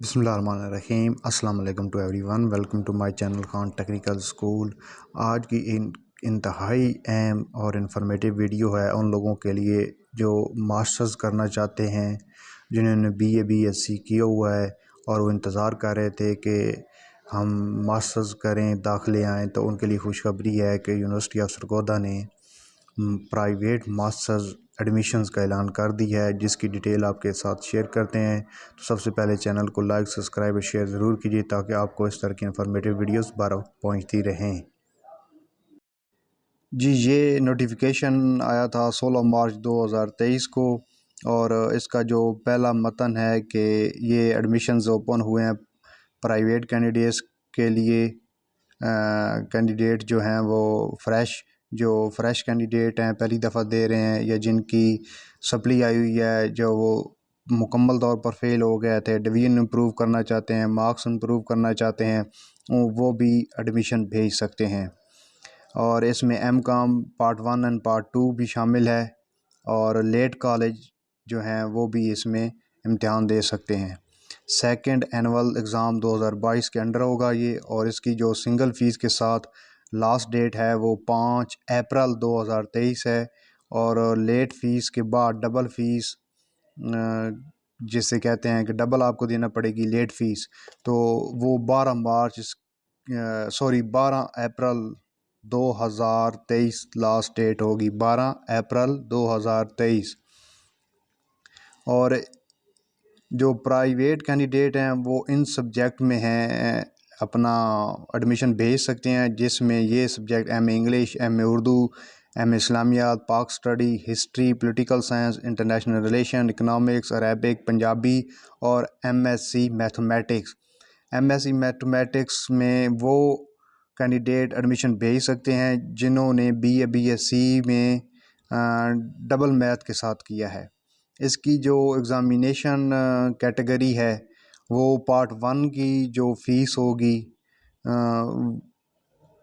बिस्मिल्लाहिर्रहमानिर्रहीम। अस्सलाम वालेकुम to everyone. Welcome to my channel Khan technical school. आज की इंतहाई अहम और इन्फॉर्मेटिव वीडियो है उन लोगों के लिए जो मास्टर्स करना चाहते हैं, जिन्होंने बीए बीएससी किया हुआ है और वो इंतज़ार कर रहे थे कि हम मास्टर्स करें, दाखिले आएँ। तो उनके लिए खुशखबरी है कि यूनिवर्सिटी ऑफ सरगोदा ने प्राइवेट मास्टर्स एडमिशन्स का ऐलान कर दिया है, जिसकी डिटेल आपके साथ शेयर करते हैं। तो सबसे पहले चैनल को लाइक, सब्सक्राइब और शेयर ज़रूर कीजिए ताकि आपको इस तरह की इंफॉर्मेटिव वीडियोस बार पहुंचती रहें। जी, ये नोटिफिकेशन आया था 16 मार्च 2023 को, और इसका जो पहला मतन है कि ये एडमिशन्स ओपन हुए हैं प्राइवेट कैंडिडेट्स के लिए। कैंडिडेट जो हैं वो फ्रेश कैंडिडेट हैं, पहली दफ़ा दे रहे हैं, या जिनकी सप्ली आई हुई है, जो वो मुकम्मल तौर पर फेल हो गए थे, डिवीज़न इम्प्रूव करना चाहते हैं, मार्क्स इम्प्रूव करना चाहते हैं, वो भी एडमिशन भेज सकते हैं। और इसमें एम.कॉम पार्ट 1 एंड पार्ट 2 भी शामिल है, और लेट कॉलेज जो हैं वो भी इसमें इम्तिहान दे सकते हैं। सेकंड एनुअल एग्ज़ाम 2022 के अंडर होगा ये, और इसकी जो सिंगल फ़ीस के साथ लास्ट डेट है वो 5 अप्रैल 2023 है। और लेट फ़ीस के बाद डबल फ़ीस, जिसे कहते हैं कि डबल आपको देना पड़ेगी लेट फ़ीस, तो वो 12 अप्रैल 2023 लास्ट डेट होगी, 12 अप्रैल 2023। और जो प्राइवेट कैंडिडेट हैं वो इन सब्जेक्ट में हैं अपना एडमिशन भेज सकते हैं, जिसमें ये subject M A English, M A Urdu, M A Islamiat, Pak study, history, political science, international relation, economics, Arabic, Punjabi और एमएससी मैथमेटिक्स। एमएससी मैथमेटिक्स में वो कैंडिडेट एडमिशन भेज सकते हैं जिन्होंने बीए बीएससी में डबल मैथ के साथ किया है। इसकी जो एग्ज़ामिनेशन कैटेगरी है वो पार्ट 1 की जो फ़ीस होगी,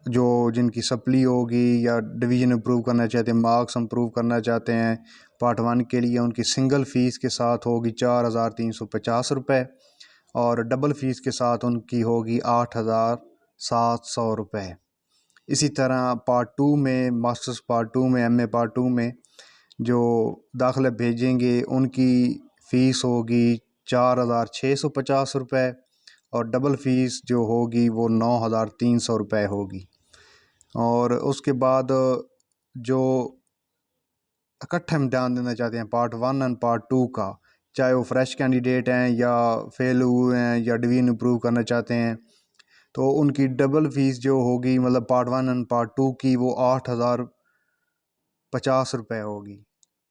जो जिनकी सप्ली होगी या डिवीज़न इम्प्रूव करना चाहते हैं, मार्क्स इम्प्रूव करना चाहते हैं, पार्ट 1 के लिए उनकी सिंगल फ़ीस के साथ होगी 4,350 रुपये, और डबल फ़ीस के साथ उनकी होगी 8,700 रुपये। इसी तरह पार्ट 2 में, मास्टर्स पार्ट 2 में, एमए पार्ट 2 में जो दाखिले भेजेंगे उनकी फ़ीस होगी 4,650 रुपये, और डबल फ़ीस जो होगी वो 9,300 रुपये होगी। और उसके बाद जो इकट्ठा इम्तिहान देना चाहते हैं पार्ट 1 एंड पार्ट 2 का, चाहे वो फ्रेश कैंडिडेट हैं या फेल हुए हैं या डिवीज़न इम्प्रूव करना चाहते हैं, तो उनकी डबल फ़ीस जो होगी, मतलब पार्ट 1 एंड पार्ट 2 की, वो 8,050 रुपये होगी,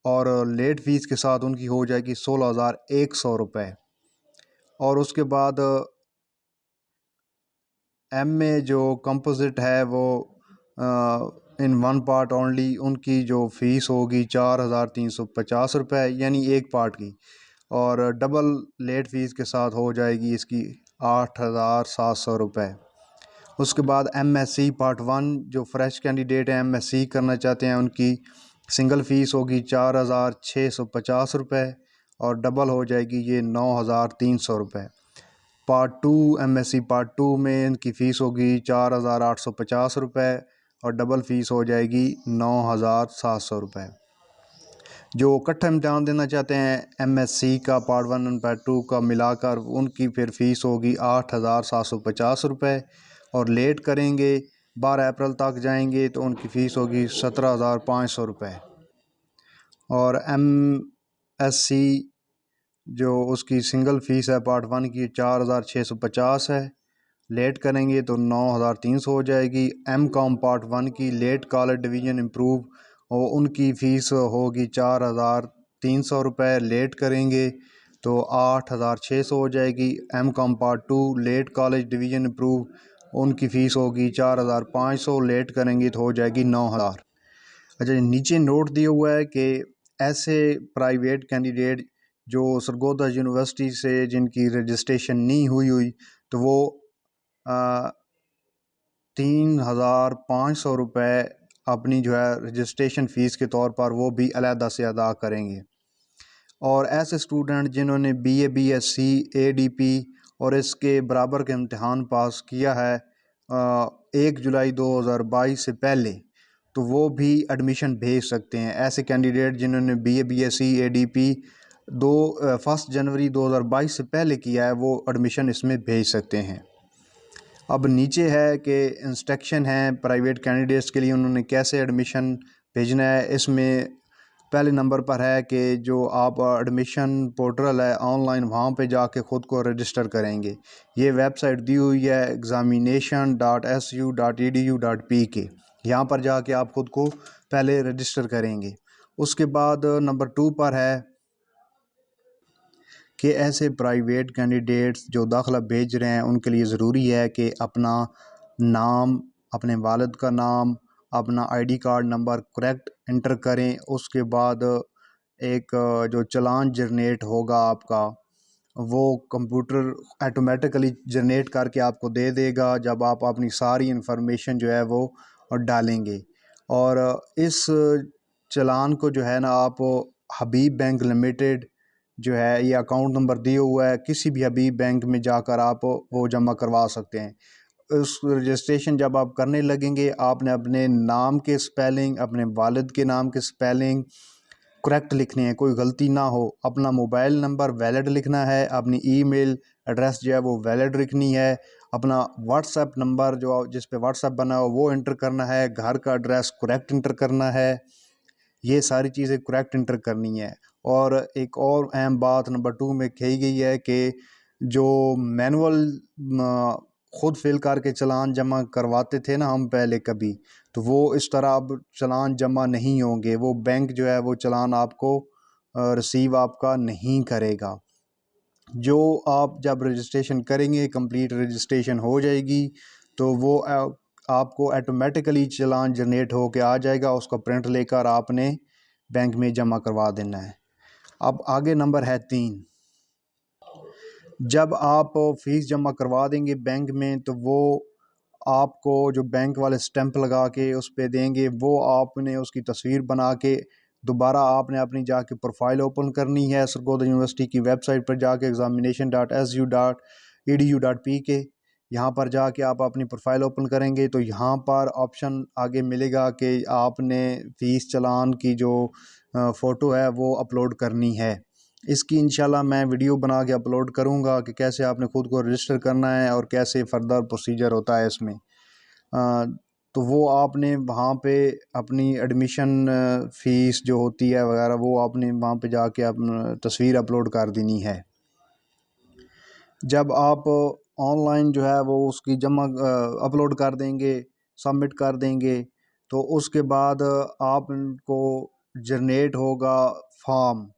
और लेट फ़ीस के साथ उनकी हो जाएगी 16,100 रुपये। और उसके बाद एमए जो कंपोजिट है वो इन वन पार्ट ओनली, उनकी जो फ़ीस होगी 4,350 रुपये, यानी एक पार्ट की, और डबल लेट फ़ीस के साथ हो जाएगी इसकी 8,700 रुपये। उसके बाद एमएससी पार्ट 1 जो फ्रेश कैंडिडेट हैं, एमएससी करना चाहते हैं, उनकी सिंगल फ़ीस होगी 4,650 रुपये, और डबल हो जाएगी ये 9,300 रुपये। पार्ट 2 एमएससी पार्ट 2 में इनकी फ़ीस होगी 4,850 रुपये, और डबल फ़ीस हो जाएगी 9,700 रुपये। जो इकट्ठा इम्तिहान देना चाहते हैं एमएससी का पार्ट 1 और पार्ट 2 का मिलाकर, उनकी फिर फ़ीस होगी 8,750 रुपये, और लेट करेंगे 12 अप्रैल तक जाएंगे तो उनकी फ़ीस होगी 17,500 रुपये। और एमएससी जो उसकी सिंगल फ़ीस है पार्ट 1 की 4,650 है, लेट करेंगे तो 9,300 हो जाएगी। एम.कॉम पार्ट 1 की लेट कॉलेज डिवीज़न इम्प्रूव, और उनकी फ़ीस होगी 4,300 रुपये, लेट करेंगे तो 8,600 हो जाएगी। MCom part 2 late college division improve, उनकी फ़ीस होगी 4,500, लेट करेंगे तो हो जाएगी 9,000। अच्छा, नीचे नोट दिया हुआ है कि ऐसे प्राइवेट कैंडिडेट जो सरगोदा यूनिवर्सिटी से जिनकी रजिस्ट्रेशन नहीं हुई तो वो 3,500 रुपये अपनी जो है रजिस्ट्रेशन फ़ीस के तौर पर वो भी अलहदा से अदा करेंगे। और ऐसे स्टूडेंट जिन्होंने बीए बीएससी एडीपी और इसके बराबर के इम्तहान पास किया है 1 जुलाई 2022 से पहले, तो वो भी एडमिशन भेज सकते हैं। ऐसे कैंडिडेट जिन्होंने BA BSc ADP 1 जनवरी 2022 से पहले किया है वो एडमिशन इसमें भेज सकते हैं। अब नीचे है कि इंस्ट्रक्शन है प्राइवेट कैंडिडेट्स के लिए, उन्होंने कैसे एडमिशन भेजना है। इसमें पहले नंबर पर है कि जो आप एडमिशन पोर्टल है ऑनलाइन, वहाँ पे जाके ख़ुद को रजिस्टर करेंगे। ये वेबसाइट दी हुई है examination.su.edu.pk। यहाँ पर जाके आप ख़ुद को पहले रजिस्टर करेंगे। उसके बाद नंबर 2 पर है कि ऐसे प्राइवेट कैंडिडेट्स जो दाखिला भेज रहे हैं उनके लिए ज़रूरी है कि अपना नाम, अपने वालिद का नाम, अपना ID card number correct inter करें। उसके बाद एक जो चालान जनरेट होगा आपका, वो कंप्यूटर ऑटोमेटिकली जनरेट करके आपको दे देगा जब आप अपनी सारी इन्फॉर्मेशन जो है वो डालेंगे। और इस चालान को जो है ना, आप हबीब बैंक लिमिटेड जो है, ये अकाउंट नंबर दिया हुआ है, किसी भी हबीब बैंक में जाकर आप वो जमा करवा सकते हैं। उस रजिस्ट्रेशन जब आप करने लगेंगे, आपने अपने नाम के स्पेलिंग, अपने वालिद के नाम के स्पेलिंग करेक्ट लिखने हैं, कोई गलती ना हो। अपना मोबाइल नंबर वैलिड लिखना है, अपनी ईमेल एड्रेस जो है वो वैलिड लिखनी है, अपना व्हाट्सएप नंबर जो जिस पे व्हाट्सएप बना हो वो इंटर करना है, घर का एड्रेस करेक्ट इंटर करना है। ये सारी चीज़ें करेक्ट इंटर करनी है। और एक और अहम बात नंबर 2 में कही गई है कि जो मैनुअल ख़ुद फिल करके चालान जमा करवाते थे ना हम पहले कभी, तो वो इस तरह अब चालान जमा नहीं होंगे। वो बैंक जो है वो चालान आपको रिसीव आपका नहीं करेगा। जो आप जब रजिस्ट्रेशन करेंगे, कंप्लीट रजिस्ट्रेशन हो जाएगी, तो वो आपको ऑटोमेटिकली चालान जनरेट हो के आ जाएगा। उसका प्रिंट लेकर आपने बैंक में जमा करवा देना है। अब आगे नंबर है 3। जब आप फ़ीस जमा करवा देंगे बैंक में, तो वो आपको जो बैंक वाले स्टैंप लगा के उस पे देंगे, वो आपने उसकी तस्वीर बना के दोबारा आपने अपनी जाके प्रोफाइल ओपन करनी है सरगोदा यूनिवर्सिटी की वेबसाइट पर जाके examination.su.edu.pk। यहाँ पर जाके आप अपनी प्रोफाइल ओपन करेंगे तो यहाँ पर ऑप्शन आगे मिलेगा कि आपने फ़ीस चालान की जो फ़ोटो है वो अपलोड करनी है। इसकी इंशाल्लाह मैं वीडियो बना के अपलोड करूँगा कि कैसे आपने ख़ुद को रजिस्टर करना है और कैसे फ़र्दर प्रोसीजर होता है इसमें। तो वो आपने वहाँ पे अपनी एडमिशन फ़ीस जो होती है वगैरह, वो आपने वहाँ पे जाके अपना तस्वीर अपलोड कर देनी है। जब आप ऑनलाइन जो है वो उसकी जमा अपलोड कर देंगे, सबमिट कर देंगे, तो उसके बाद आपको जनरेट होगा फॉर्म,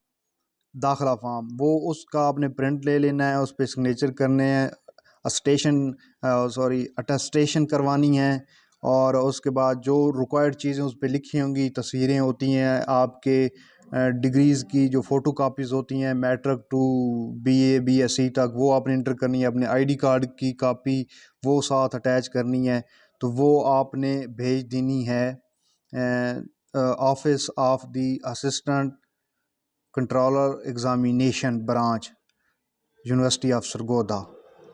दाखिला फॉर्म। वो उसका आपने प्रिंट ले लेना है, उस पर सिग्नेचर करने हैं, अटेस्टेशन करवानी है। और उसके बाद जो रिक्वायर्ड चीज़ें उस पर लिखी होंगी, तस्वीरें होती हैं आपके डिग्रीज़ की, जो फ़ोटो कापीज़ होती हैं मैट्रिक टू BA BSc तक, वो आपने इंटर करनी है। अपने ID कार्ड की कापी वो साथ अटैच करनी है, तो वो आपने भेज देनी है office of the assistant controller examination branch, university of Sargodha.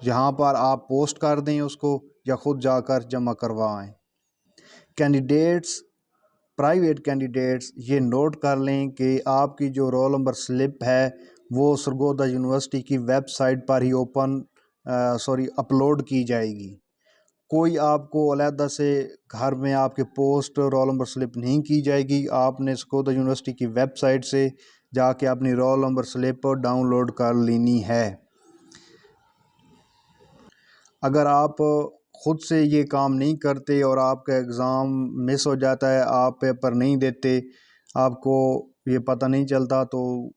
यहाँ पर आप पोस्ट कर दें उसको या ख़ुद जाकर जमा करवाएं। कैंडिडेट्स, प्राइवेट कैंडिडेट्स ये नोट कर लें कि आपकी जो रोल नंबर स्लिप है वो सरगोदा यूनिवर्सिटी की वेबसाइट पर ही अपलोड की जाएगी। कोई आपको अलहदा से घर में आपके पोस्ट रोल नंबर स्लिप नहीं की जाएगी। आपने सरगोदा यूनिवर्सिटी की वेबसाइट से जाके अपनी रोल नंबर स्लिप डाउनलोड कर लेनी है। अगर आप ख़ुद से ये काम नहीं करते और आपका एग्ज़ाम मिस हो जाता है, आप पेपर नहीं देते, आपको ये पता नहीं चलता, तो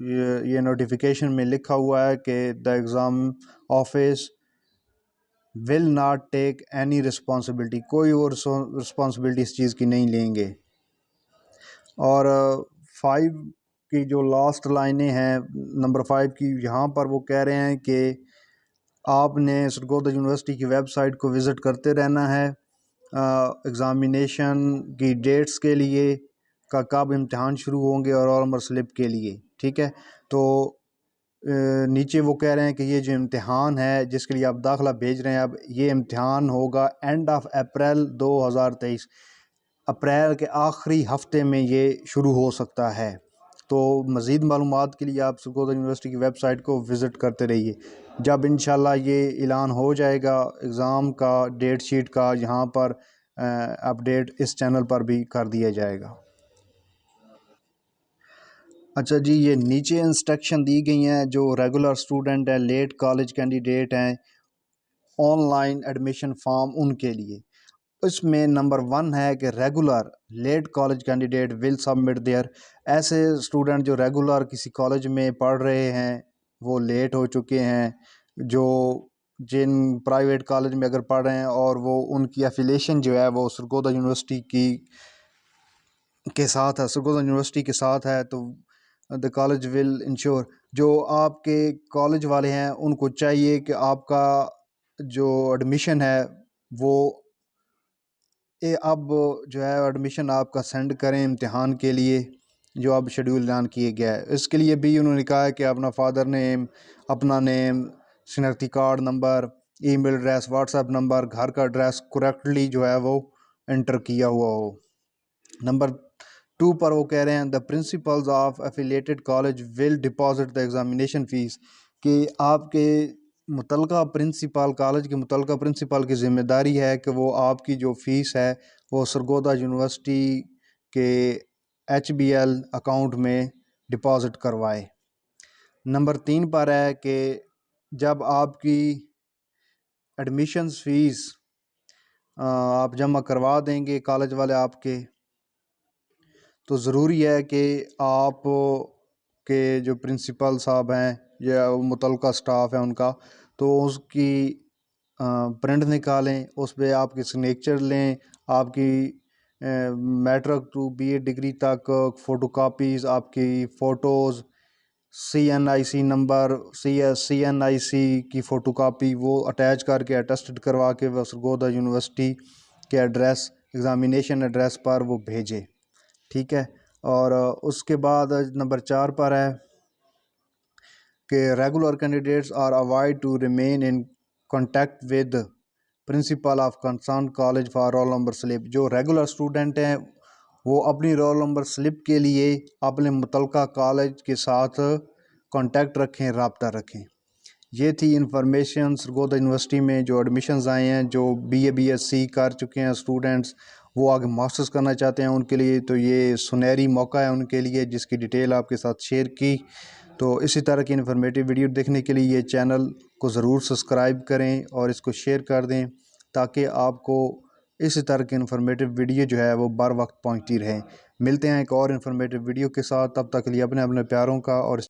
ये नोटिफिकेशन में लिखा हुआ है कि the exam office will not take any responsibility, कोई और रिस्पॉन्सिबिलिटी इस चीज़ की नहीं लेंगे। और 5 की जो लास्ट लाइनें हैं नंबर 5 की, यहाँ पर वो कह रहे हैं कि आपने सरगोदा यूनिवर्सिटी की वेबसाइट को विज़िट करते रहना है एग्ज़ामिनेशन की डेट्स के लिए, कब इम्तहान शुरू होंगे और रोल नंबर स्लिप के लिए। ठीक है, तो नीचे वो कह रहे हैं कि ये जो इम्तिहान है जिसके लिए आप दाखिला भेज रहे हैं, अब ये इम्तिहान होगा एंड ऑफ अप्रैल 2023, अप्रैल के आखिरी हफ्ते में ये शुरू हो सकता है। तो मज़ीद मालूमात के लिए आप सरगोदा यूनिवर्सिटी की वेबसाइट को विज़िट करते रहिए। जब इंशाल्लाह ये ऐलान हो जाएगा एग्ज़ाम का, डेट शीट का, यहाँ पर अपडेट इस चैनल पर भी कर दिया जाएगा। अच्छा जी, ये नीचे इंस्ट्रक्शन दी गई हैं जो रेगुलर स्टूडेंट हैं, लेट कॉलेज कैंडिडेट हैं, ऑनलाइन एडमिशन फॉर्म उनके लिए। इसमें नंबर 1 है कि regular late college candidate will submit there. ऐसे स्टूडेंट जो रेगुलर किसी कॉलेज में पढ़ रहे हैं, वो लेट हो चुके हैं, जो जिन प्राइवेट कॉलेज में अगर पढ़ रहे हैं और वो उनकी एफिलेशन जो है वो सरगोदा यूनिवर्सिटी की के साथ है, सरगोदा यूनिवर्सिटी के साथ है, तो द कॉलेज विल इंश्योर, जो आपके कॉलेज वाले हैं उनको चाहिए कि आपका जो एडमिशन है वो अब जो है एडमिशन आपका सेंड करें इम्तिहान के लिए, जो अब शेड्यूल ऐलान किए गया है। इसके लिए भी उन्होंने कहा है कि अपना फादर नेम, अपना नेम, शनाख्ती card number, email address, WhatsApp number, घर का एड्रेस करेक्टली जो है वो एंटर किया हुआ हो। नंबर 2 पर वो कह रहे हैं the principles of affiliated college will deposit the examination fees, कि आपके मुतलका प्रिंसिपल, कॉलेज के मुतलका प्रिंसिपल की ज़िम्मेदारी है कि वो आपकी जो फ़ीस है वो सरगोदा यूनिवर्सिटी के HBL अकाउंट में डिपॉज़िट करवाए। नंबर 3 पर है कि जब आपकी एडमिशन्स फ़ीस आप जमा करवा देंगे कॉलेज वाले आपके, तो ज़रूरी है कि आप के जो प्रिंसिपल साहब हैं या मुतलका स्टाफ है उनका, तो उसकी प्रिंट निकालें, उस पे आपकी सिग्नेचर लें, आपकी मैट्रिक टू BA डिग्री तक फ़ोटोकॉपीज़, आपकी फ़ोटोज़, CNIC नंबर, CNIC की फ़ोटोकॉपी वो अटैच करके अटेस्टेड करवा के वो सरगोदा यूनिवर्सिटी के एड्रेस, एग्ज़ामिनेशन एड्रेस पर वो भेजें। ठीक है। और उसके बाद नंबर 4 पर है कि regular candidates are avoid to remain in contact with principal of concern college for roll number slip. जो रेगुलर स्टूडेंट हैं वो अपनी रोल नंबर स्लिप के लिए अपने मुतलका कॉलेज के साथ कांटेक्ट रखें, रब्ता रखें। ये थी इंफॉर्मेशन सरगोदा यूनिवर्सिटी में जो एडमिशन्स आए हैं, जो BA BSc कर चुके हैं स्टूडेंट्स, वो आगे मास्टर्स करना चाहते हैं उनके लिए, तो ये सुनहरी मौका है उनके लिए, जिसकी डिटेल आपके साथ शेयर की। तो इसी तरह की इन्फॉर्मेटिव वीडियो देखने के लिए ये चैनल को ज़रूर सब्सक्राइब करें और इसको शेयर कर दें, ताकि आपको इसी तरह की इन्फॉर्मेटिव वीडियो जो है वो बर वक्त पहुँचती रहे। मिलते हैं एक और इन्फॉर्मेटिव वीडियो के साथ, तब तक के लिए अपने अपने प्यारों का और